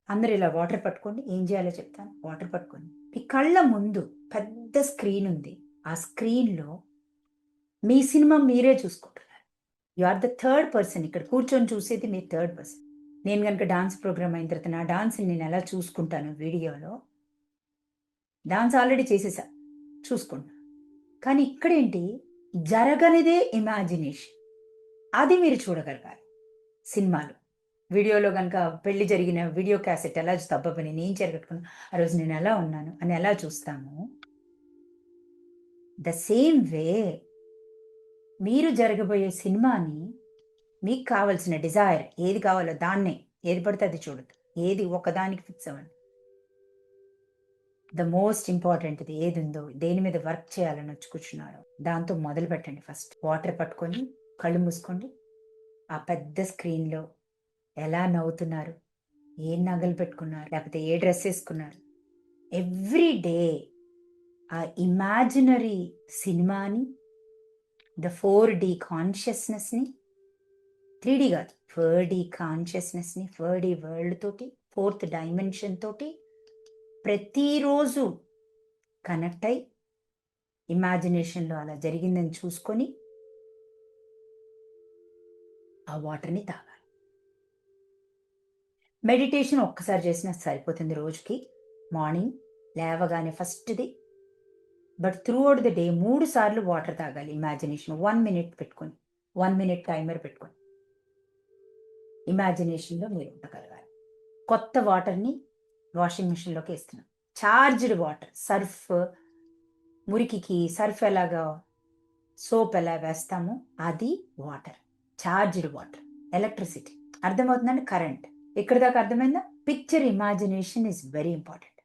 అందరూ ఇలా వాటర్ పట్టుకోండి. ఏం చేయాలో చెప్తాను. వాటర్ పట్టుకోండి. మీ కళ్ళ ముందు పెద్ద స్క్రీన్ ఉంది. ఆ స్క్రీన్‌లో మీ సినిమా మీరే చూసుకుంటున్నారు. You are the third person. ఇక్కడ కూర్చొని చూసేది మీరు థర్డ్ పర్సన్. నేను గనుక డాన్స్ ప్రోగ్రామ్ అయిన తర్వాత నా డాన్స్‌ని నేను ఎలా చూసుకుంటానో వీడియోలో, డాన్స్ ఆల్రెడీ చేసేసా. చూసుకుంటున్నా. కానీ ఇక్కడేంటి జరగనిదే ఇమాజినేషన్. అది మీరు చూడగలగాలి సినిమాలో. వీడియోలో గనక పెళ్లి జరిగిన వీడియో క్యాసెట్ ఎలా అబ్బబ్బా! నేనేం చీర కట్టుకున్నా, ఆ రోజు నేనెలా ఉన్నాను అని ఎలా చూస్తామో, ద సేమ్ వే మీరు జరగబోయే సినిమాని మీకు కావాల్సిన డిజైర్ ఏది కావాలో దాన్నే, ఏది పడితే అది చూడొద్దు. ఏది ఒకదానికి ఫిక్స్ అవ్వండి. ద మోస్ట్ ఇంపార్టెంట్‌ది ఏదుందో, దేని మీద వర్క్ చేయాలని వచ్చి కూర్చున్నారో, దాంతో మొదలుపెట్టండి ఫస్ట్. వాటర్ పట్టుకొని, కళ్ళు మూసుకోండి. ఆ పెద్ద స్క్రీన్‌లో ఎలా నవ్వుతున్నారు, ఏం నగలు పెట్టుకున్నారు, లేకపోతే ఏ డ్రెస్ ఏసుకున్నారు. ఎవ్రీ డే ఆ ఇమాజినరీ సినిమాని, ద 4D కాన్షియస్‌నెస్‌ని, 3D కాదు, 4D కాన్షియస్‌నెస్‌ని, 4D వరల్డ్ తోటి, ఫోర్త్ డైమెన్షన్ తోటి ప్రతిరోజు కనెక్ట్ అయ్యి, ఇమాజినేషన్‌లో అలా జరిగిందని చూసుకొని, ఆ వాటర్‌ని తాగాలి. మెడిటేషన్ ఒక్కసారి చేసినా సరిపోతుంది రోజుకి. మార్నింగ్ లేవగానే ఫస్ట్‌ది. బట్ త్రూఔట్ ద డే 3 సార్లు వాటర్ తాగాలి ఇమాజినేషన్. 1 మినిట్ పెట్టుకొని. 1 మినిట్ టైమర్ పెట్టుకొని. ఇమాజినేషన్‌లో మీరు ఉండగలగాలి. కొత్త వాటర్‌ని వాషింగ్ మిషన్‌లోకి ఏస్తున్నాం. Charged water. సర్ఫ్ మురికికి సర్ఫ్ ఎలాగా సోప్ ఎలా వేస్తామో అది వాటర్. Charged water. ఎలక్ట్రిసిటీ. అర్థమవుతుందండి? కరెంట్. ఇక్కడి దాకా అర్థమైందా? Picture imagination is very important.